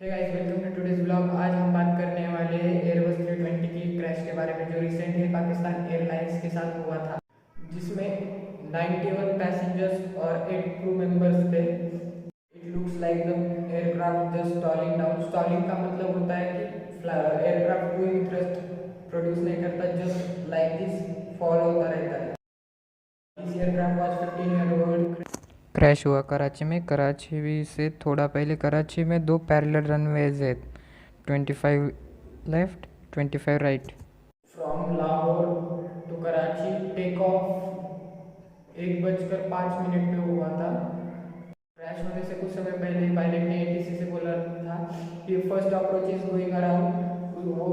Hey guys, welcome to today's vlog. आज हम बात करने वाले हैं एयरबस 320 की क्रैश के बारे में, जो रिसेंटली पाकिस्तान एयरलाइंस के साथ हुआ था, जिसमें 91 पैसेंजर्स और 8 क्रू मेंबर्स थे। It looks like the aircraft just stalling down. Stalling का मतलब होता है कि एयरक्राफ्ट कोई थ्रस्ट प्रोड्यूस नहीं करता, जस्ट लाइक दिस फॉल होता रहता है। This aircraft was 15 year old. Crash हुआ कराची में। कराची से थोड़ा पहले कराची में 2 पैरेलल रनवेज है, 25 left 25 right. From Lahore to Karachi take off 1:05 पे हुआ था। क्रैश होने से कुछ समय पहले पायलट ने एटीसी से बोला था कि first approach is going around, वो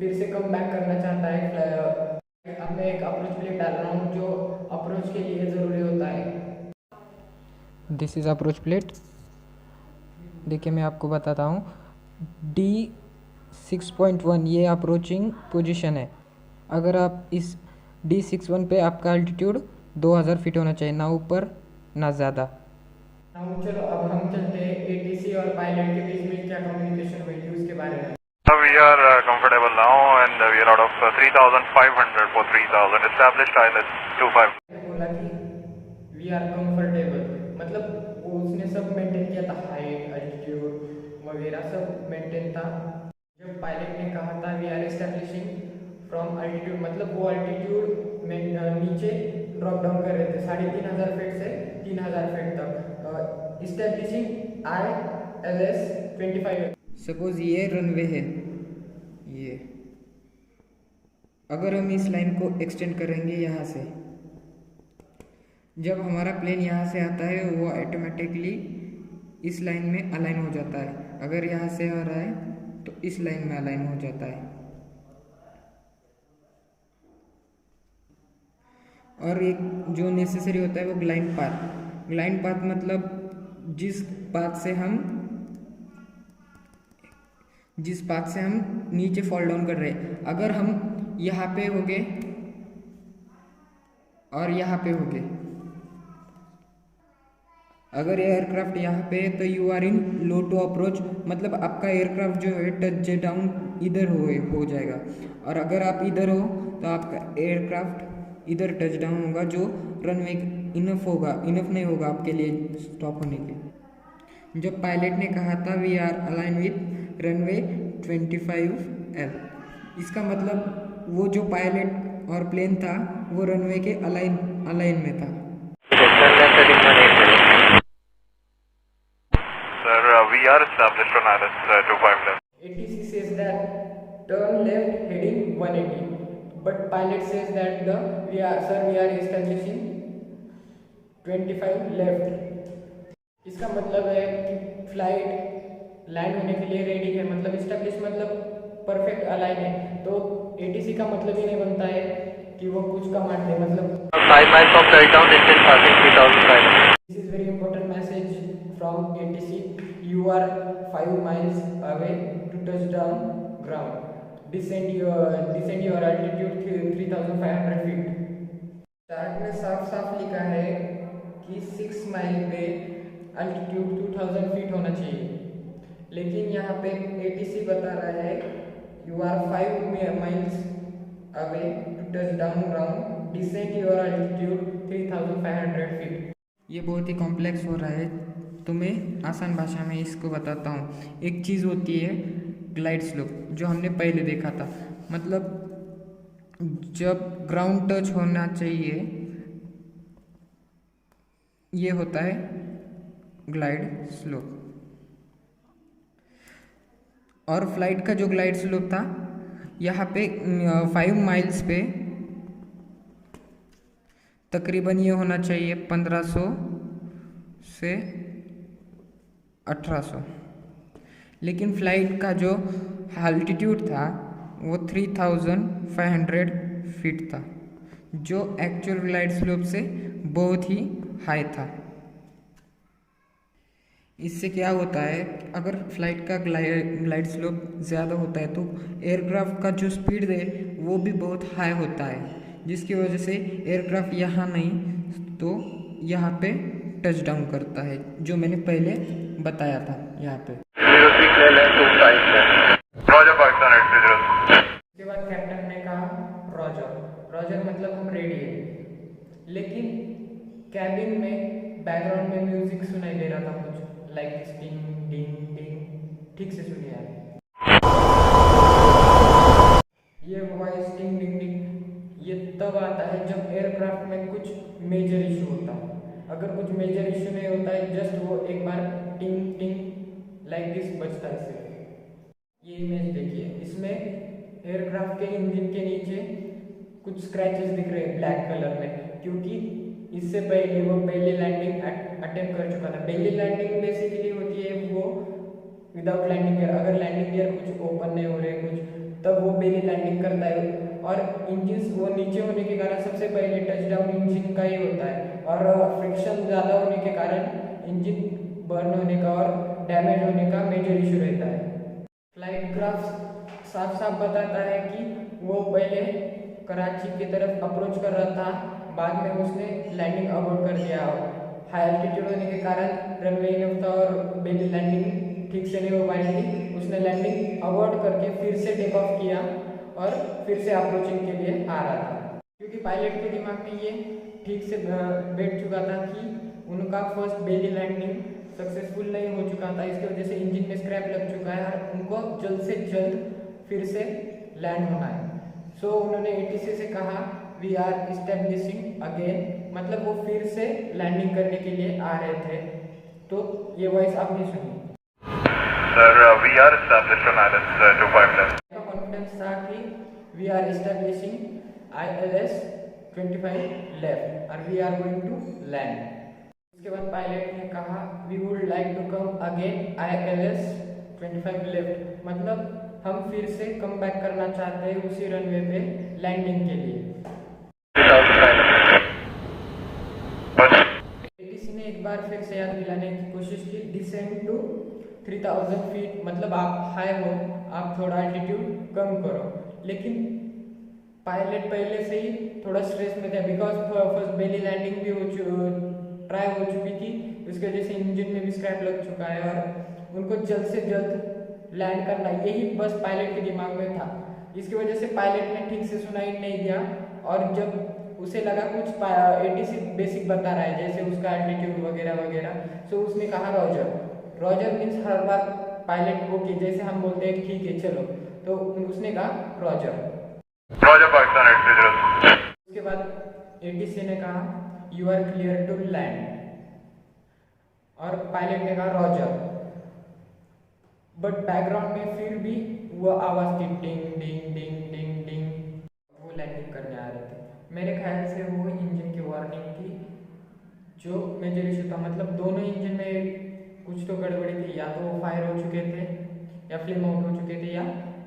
फिर से कम बैक करना चाहता है। अब मैं एक अप्रोच प्लेट डाल रहा हूँ जो अप्रोच के लिए ज़रूरी होता है। This is approach plate. देखिए, मैं आपको बताता हूँ, D6.1 ये अप्रोचिंग पोजीशन है। अगर आप इस D61 पे आपका अल्टीट्यूड 2000 फीट होना चाहिए, ना ऊपर ना ज़्यादा। चलो अब हम चलते हैं एटीसी और पायलट के बीच में क्या कम्युनिकेशन हुई थी उसके बारे में। We are comfortable now and we are out of 3,500 for 3,000 established ILS 25. बोला कि वी आर कंफर्टेबल, मतलब उसने सब मेंटेन किया था, हाइट अल्टीट्यूड वगैरह सब मेंटेन था। जब पायलट ने कहा था we are establishing from altitude, मतलब वो अल्टीट्यूड में नीचे ड्रॉप डाउन कर रहे थे 3,500 फीट से 3,000 फीट तक। Establishing ILS 25। सपोज ये रनवे है, ये अगर हम इस लाइन को एक्सटेंड करेंगे यहाँ से, जब हमारा प्लेन यहाँ से आता है वो ऑटोमेटिकली इस लाइन में अलाइन हो जाता है। अगर यहाँ से आ रहा है तो इस लाइन में अलाइन हो जाता है। और एक जो नेसेसरी होता है वो ग्लाइड पाथ। ग्लाइड पाथ मतलब जिस पाथ से हम नीचे फॉल डाउन कर रहे हैं। अगर हम यहाँ पे हो गए और यहाँ पे हो गए, अगर एयरक्राफ्ट यहाँ पे है तो you are in low to approach, मतलब आपका एयरक्राफ्ट जो है टच डाउन इधर हो जाएगा। और अगर आप इधर हो तो आपका एयरक्राफ्ट इधर टच डाउन होगा, जो रनवे इनफ नहीं होगा आपके लिए स्टॉप होने के। जब पायलट ने कहा था we are align with runway 25L, इसका मतलब वो जो पायलट और प्लेन था वो रनवे के अलाइन में था। Sir, we are established on ILS 25. ATC says that turn left heading 180, but pilot says that we are establishing 25 left। इसका मतलब है कि फ्लाइट लैंड होने के लिए रेडी है, मतलब इस्टेब्लिश मतलब परफेक्ट अलाइन है। तो एटीसी का मतलब ये नहीं बनता है कि वो कुछ कमांड दे, मतलब 5 miles of touchdown distance passing 3,500. This is very important message from ATC, you are 5 miles away to touch down ground, descend your altitude 3,500 feet। Chart में साफ साफ लिखा है कि 6 माइल पे अल्टीट्यूड 2,000 फीट होना चाहिए, लेकिन यहाँ पे एटीसी बता रहा है you are 5 miles away to touch down ground, descend your altitude 3,500 feet। ये बहुत ही कॉम्प्लेक्स हो रहा है, तो मैं आसान भाषा में इसको बताता हूँ। एक चीज़ होती है ग्लाइड स्लोप, जो हमने पहले देखा था, मतलब जब ग्राउंड टच होना चाहिए ये होता है ग्लाइड स्लोप। और फ्लाइट का जो ग्लाइड स्लोप था यहाँ पे 5 माइल्स पे तकरीबन ये होना चाहिए 1500 से 1800, लेकिन फ्लाइट का जो अल्टीट्यूड था वो 3,500 फीट था, जो एक्चुअल ग्लाइड स्लोप से बहुत ही हाई था। इससे क्या होता है, अगर फ्लाइट का ग्लाइड स्लोप ज़्यादा होता है तो एयरक्राफ्ट का जो स्पीड है वो भी बहुत हाई होता है, जिसकी वजह से एयरक्राफ्ट यहाँ नहीं तो यहाँ पे टच डाउन करता है, जो मैंने पहले बताया था यहाँ पे। ट्रैफिक ले लें 25 में। Roger, Pakistan 830. उसके बाद कैप्टन ने कहा रॉजर। रॉजर मतलब हम रेडी है। लेकिन कैबिन में बैकग्राउंड में म्यूजिक सुनाई दे रहा था कुछ लाइक टिंग टिंग टिंग। ठीक से सुनिए आप। ये वॉइस टिंग टिंग टिंग ये तब आता है जब एयरक्राफ्ट में कुछ मेजर इशू होता है। अगर कुछ मेजर इशू नहीं होता है, जस्ट वो एक बार टिंग टिंग लाइक दिस बजता है सिर्फ। ये इमेज देखिए, इसमें एयरक्राफ्ट के इंजन के नीचे कुछ स्क्रैचेस दिख रहे हैं ब्लैक कलर में, क्योंकि इससे पहले वो बेली लैंडिंग अटेम्प्ट कर चुका था। बेली लैंडिंग बेसिकली होती है वो विदाउट लैंडिंग गियर, अगर लैंडिंग गियर कुछ ओपन नहीं हो रहे कुछ, तब वो बेली लैंडिंग करता है। और इंजन वो नीचे होने के कारण सबसे पहले टचडाउन इंजन का ही होता है, और फ्रिक्शन ज़्यादा होने के कारण इंजन बर्न होने का और डैमेज होने का मेजर इशू रहता है। फ्लाइट ग्राफ साफ साफ बताता है कि वो पहले कराची की तरफ अप्रोच कर रहा था, बाद में उसने लैंडिंग अवॉइड कर दिया। हाई एल्टीट्यूड होने के कारण रनवे नहीं था और बेली लैंडिंग ठीक से नहीं हो पाई थी। उसने लैंडिंग अवॉइड करके फिर से टेक ऑफ किया और फिर से अप्रोचिंग के लिए आ रहा था, क्योंकि पायलट के दिमाग में ये ठीक से बैठ चुका था कि उनका फर्स्ट बेली लैंडिंग सक्सेसफुल नहीं हो चुका था। इसकी वजह से इंजन में स्क्रैप लग चुका है और उनको जल्द से जल्द फिर से लैंड होना है। सो उन्होंने ATC से कहा वी आर इस्टेब्लिशिंग अगेन, मतलब वो फिर से लैंडिंग करने के लिए आ रहे थे। तो ये वॉइस आप नहीं सुनिए। Sir, we are established on ILS 25 left. Confidence था कि we are establishing ILS 25 left और we are going to land. उसके बाद पायलट ने कहा we would like to come again ILS 25 left, मतलब हम फिर से कम बैक करना चाहते हैं उसी रनवे पे लैंडिंग के लिए। ATC ने एक बार फिर से याद दिलाने की कोशिश की, डिसेंड टू 3000 फीट, मतलब आप हाई हो, आप थोड़ा एल्टीट्यूड कम करो। लेकिन पायलट पहले से ही थोड़ा स्ट्रेस में था, बिकॉज फर्स्ट बेली लैंडिंग भी ट्राई हो चुकी थी, उसकी वजह से इंजन में भी स्क्रैप लग चुका है और उनको जल्द से जल्द लैंड करना, यही बस पायलट के दिमाग में था। इसकी वजह से पायलट ने ठीक से सुनाई नहीं दिया और जब उसे लगा कुछ ATC बेसिक बता रहा है जैसे उसका एल्टीट्यूड वगैरह वगैरह, सो उसने कहा रॉजर। रॉजर मीन्स हर बार पायलट को कि जैसे हम बोलते हैं ठीक है चलो, तो उसने कहा रॉजर। Roger, Pakistan 830. उसके बाद ATC ने कहा you are clear to land और पायलट ने कहा रॉजर। बट बैकग्राउंड में फिर भी वो आवाज थी डिंग डिंग डिंग डिंग डिंग, वो लैंडिंग करने आ रहे थे। मेरे ख्याल से वो इंजन की वार्निंग थी जो मेजर इशू था, मतलब दोनों इंजन में कुछ तो गड़बड़ी थी, या तो वो फायर हो चुके थे या फ्लेम आउट हो चुके थे या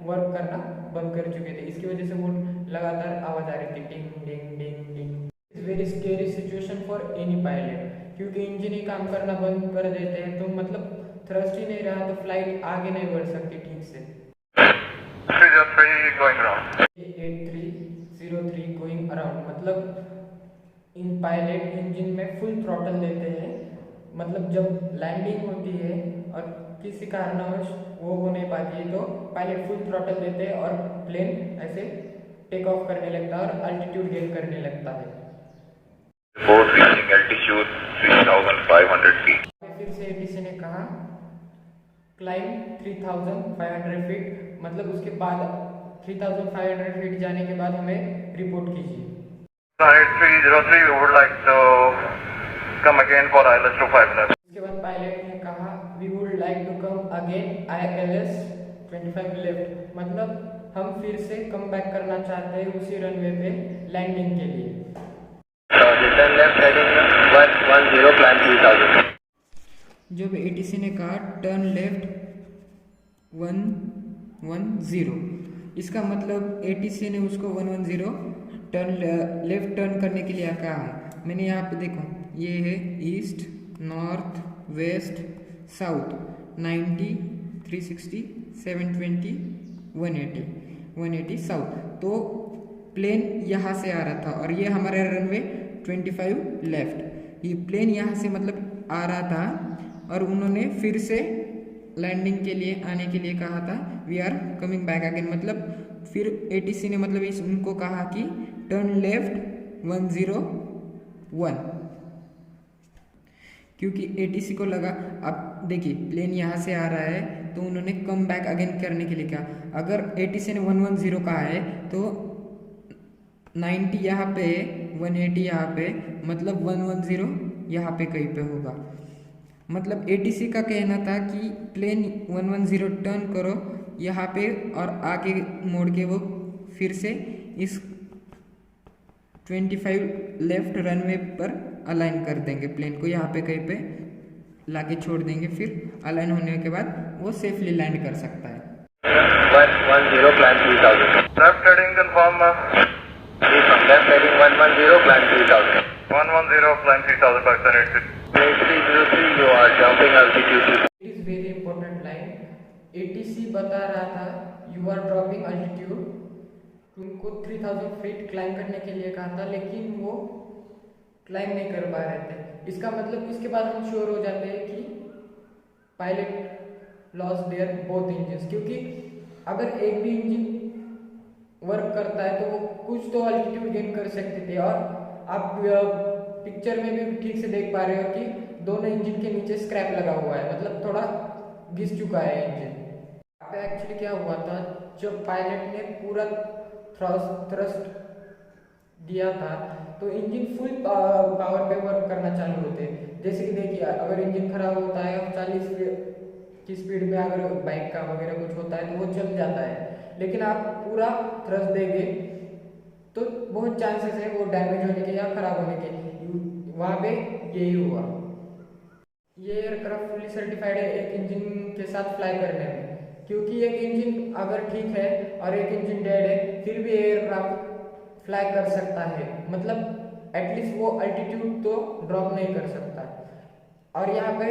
वर्क करना बंद कर चुके थे। इसकी वजह से वो लगातार आवाज आ रही थी ding ding ding ding. It's very scary situation for any pilot, क्योंकि इंजन ही काम करना बंद कर देते हैं तो मतलब थ्रस्ट ही नहीं रहा तो फ्लाइट आगे नहीं बढ़ सकती ठीक से। 303 going around. 8303 गोइंग अराउंड, मतलब इन पायलट इंजन में फुल थ्रॉटल देते हैं, मतलब जब लैंडिंग होती है और किसी कारणवश वो हो नहीं पाती है तो पायलट फुल थ्रॉटल देते हैं और प्लेन ऐसे टेक ऑफ करने लगता है और अल्टीट्यूड गेन करने लगता है। Report reaching altitude 3500 feet. फिर से ATC ने कहा क्लाइंब 3500 फीट, मतलब उसके बाद 3500 फीट जाने के बाद हमें रिपोर्ट कीजिए। 8303, we would like to come again for ILS 25 left. उसके बाद पायलट ने कहा we would like to come again ILS 25 left, मतलब हम फिर से कम बैक करना चाहते हैं उसी रनवे पे लैंडिंग के लिए। Return left heading 110 climb 3000. जब ATC ने कहा टर्न लेफ्ट 110, इसका मतलब ATC ने उसको 110 टर्न लेफ्ट टर्न करने के लिए कहा है। मैंने यहाँ पे देखो ये है east north west south 90 360 720 180 south, तो प्लेन यहाँ से आ रहा था और ये हमारा रनवे 25 लेफ्ट। ये प्लेन यहाँ से मतलब आ रहा था और उन्होंने फिर से लैंडिंग के लिए आने के लिए कहा था we are coming back again, मतलब फिर ATC ने मतलब इस उनको कहा कि टर्न लेफ्ट 101, क्योंकि ATC को लगा अब देखिए प्लेन यहाँ से आ रहा है तो उन्होंने कम बैक अगेन करने के लिए कहा। अगर ATC ने 110 कहा है तो 90 यहाँ पे 180 यहाँ पे, मतलब 110 यहाँ पे कहीं पे होगा। मतलब ATC का कहना था कि प्लेन 110 टर्न करो यहाँ पे और आगे मोड़ के वो फिर से इस 25 लेफ्ट रनवे पर अलाइन कर देंगे प्लेन को, यहाँ पे कहीं पे लाके छोड़ देंगे, फिर अलाइन होने के बाद वो सेफली लैंड कर सकता है। 110 plan 3000. Left heading confirm. From left heading 110 plan 3000. 110 plan 3000 Pakistan 86. 8303 you are jumping altitude. It is very important line. ATC बता रहा था यू आर ड्रॉपिंग अल्टीट्यूड, उनको 3000 फीट क्लाइम करने के लिए कहा था, लेकिन वो क्लाइम नहीं कर पा रहे थे। इसका मतलब इसके बाद हम श्योर हो जाते हैं कि pilot loss their both engine, क्योंकि अगर एक भी इंजन वर्क करता है तो वो कुछ तो अल्टीट्यूड गेन कर सकते थे। और आप पिक्चर में भी ठीक से देख पा रहे हो कि दोनों इंजन के नीचे स्क्रैप लगा हुआ है, मतलब थोड़ा घिस चुका है इंजन। यहाँ पे एक्चुअली क्या हुआ था, जब पायलट ने पूरा थ्रस्ट दिया था तो इंजन फुल पावर पे वर्क करना चालू होते। जैसे कि देखिए अगर इंजन खराब होता है और 40 की स्पीड में अगर बाइक का वगैरह कुछ होता है तो वो चल जाता है, लेकिन आप पूरा थ्रस्ट देंगे तो बहुत चांसेस है वो डैमेज होने के या खराब होने के। वहाँ पे यही हुआ। ये एयरक्राफ्ट फुली सर्टिफाइड है एक इंजन के साथ फ्लाई करने में, क्योंकि एक इंजन अगर ठीक है और एक इंजन डेड है फिर भी एयरक्राफ्ट फ्लाई कर सकता है, मतलब एटलीस्ट वो अल्टीट्यूड तो ड्रॉप नहीं कर सकता। और यहाँ पे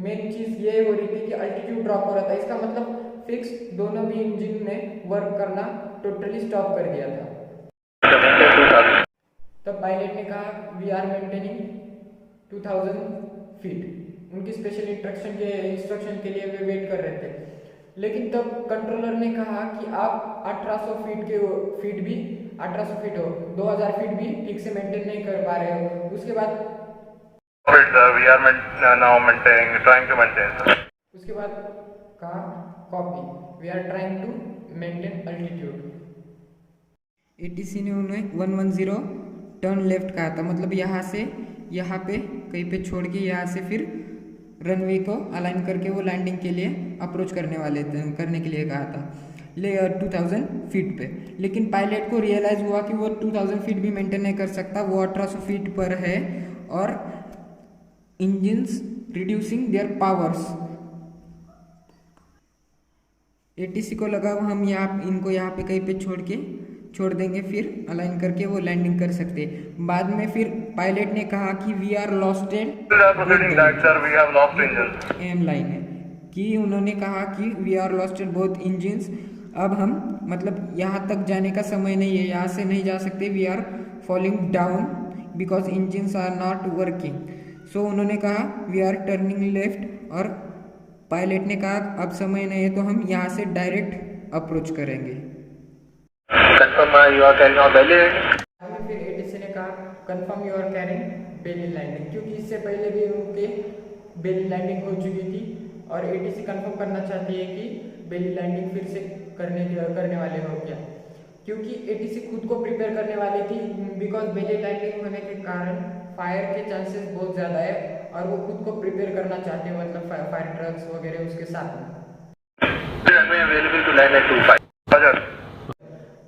मेन चीज ये हो रही थी कि अल्टीट्यूड ड्रॉप हो रहा था, इसका मतलब फिक्स दोनों भी इंजन ने वर्क करना टोटली स्टॉप कर दिया था। तब पायलट ने कहा वी आर मेंटेनिंग 2000 फीट। उनकी स्पेशल इंस्ट्रक्शन के लिए वे वेट कर रहे थे, लेकिन तब कंट्रोलर ने कहा कि आप 1800 फीट भी 1800 फीट हो, 2000 फीट भी ठीक से मेंटेन नहीं कर पा रहे हो। उसके बाद We are now trying to maintain, sir. उसके बाद कहा copy we are trying to maintain altitude. ATC ने उन्हें 110 टर्न लेफ्ट कहा था, मतलब यहाँ से यहाँ पे कहीं पे छोड़ के यहाँ से फिर रनवे को अलाइन करके वो लैंडिंग के लिए अप्रोच करने के लिए कहा था 2000 फीट पे। लेकिन पायलट को रियलाइज हुआ कि वो 2000 फीट भी मेंटेन नहीं कर सकता, वो 1800 फीट पर है और engines reducing there powers. ATC को लगा हम इनको यहाँ पे कहीं पे छोड़ देंगे, फिर अलाइन करके वो लैंडिंग कर सकते। बाद में फिर पायलट ने कहा कि we are lost M line है कि उन्होंने कहा कि we are lost at both engines. अब हम मतलब यहाँ तक जाने का समय नहीं है, यहाँ से नहीं जा सकते, we are falling down because engines are not working. So उन्होंने कहा वी आर टर्निंग लेफ्ट और पायलट ने कहा अब समय नहीं है तो हम यहाँ से डायरेक्ट अप्रोच करेंगे। Confirm you are carrying out belly. फिर ATC ने कहा confirm you are carrying belly landing, क्योंकि इससे पहले भी उनके बेली लैंडिंग हो चुकी थी और ATC कंफर्म करना चाहती है कि बेली लैंडिंग फिर से करने वाले हो क्या, क्योंकि ATC खुद को प्रिपेयर करने वाली थी बिकॉज बेली लैंडिंग होने के कारण फायर के चांसेस बहुत ज़्यादा है और वो खुद को प्रिपेयर करना चाहते हैं, मतलब फायर ट्रक्स वगैरह उसके साथ में। Runway available to land at 25.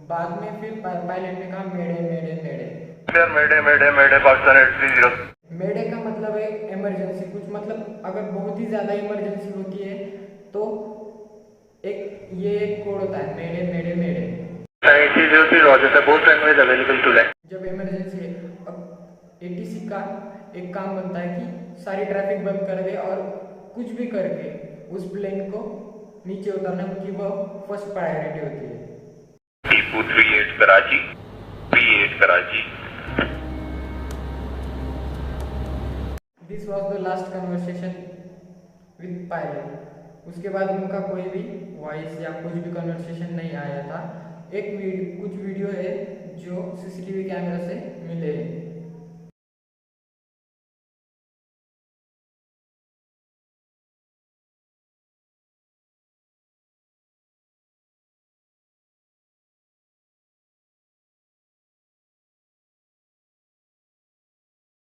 बाद में फिर पायलट ने कहा मेडे Pakistan 830. मेडे का मतलब है इमरजेंसी, कुछ मतलब अगर बहुत ही ज़्यादा इमरजेंसी होती है तो एक कोड होता है मेडे। 8303 Roger sir, both runways available to land. जब इमरजेंसी है अब ATC का एक काम बनता है कि सारी ट्रैफिक बंद कर दे और कुछ भी करके उस प्लेन को नीचे उतारना, क्योंकि वो फर्स्ट प्रायोरिटी होती है। 38 Karachi, 38 Karachi. This was the last conversation with pilot. उसके बाद उनका कोई भी वॉइस या कुछ भी कन्वर्सेशन नहीं आया था। कुछ वीडियो है जो सीसीटीवी कैमरा से मिले हैं।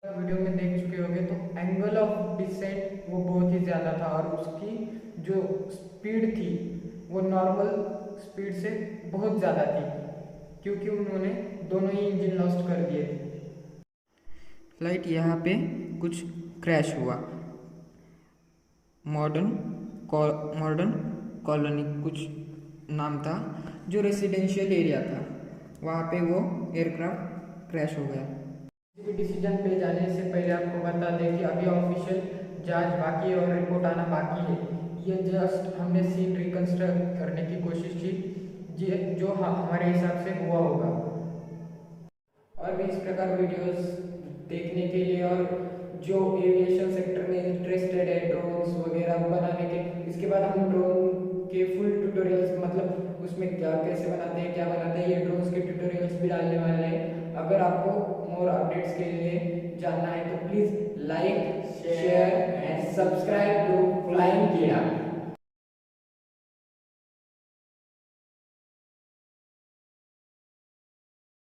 वीडियो में देख चुके होंगे तो एंगल ऑफ डिसेंट वो बहुत ही ज़्यादा था और उसकी जो स्पीड थी वो नॉर्मल स्पीड से बहुत ज़्यादा थी, क्योंकि उन्होंने दोनों ही इंजन लॉस्ट कर दिए थे। फ्लाइट यहाँ पे कुछ क्रैश हुआ। मॉडर्न कॉलोनी कुछ नाम था, जो रेसिडेंशियल एरिया था, वहाँ पे वो एयरक्राफ्ट क्रैश हो गया। डिसीजन पे जाने से पहले आपको बता दें कि अभी ऑफिशियल जांच बाकी है और रिपोर्ट आना बाकी है। ये जस्ट हमने सीन रिकंस्ट्रक्ट करने की कोशिश की जो हमारे हिसाब से हुआ होगा। और भी इस प्रकार वीडियोस देखने के लिए और जो एविएशन सेक्टर में इंटरेस्टेड है ड्रोन्स वगैरह बनाने के, इसके बाद हम ड्रोन के फुल ट्यूटोरियल्स मतलब उसमें कैसे बनाते हैं क्या बनाते हैं ये ड्रोन्स के ट्यूटोरियल्स भी डालने वाले हैं। अगर आपको मोर अपडेट्स के लिए जानना है तो please like share and subscribe to flying कीड़ा।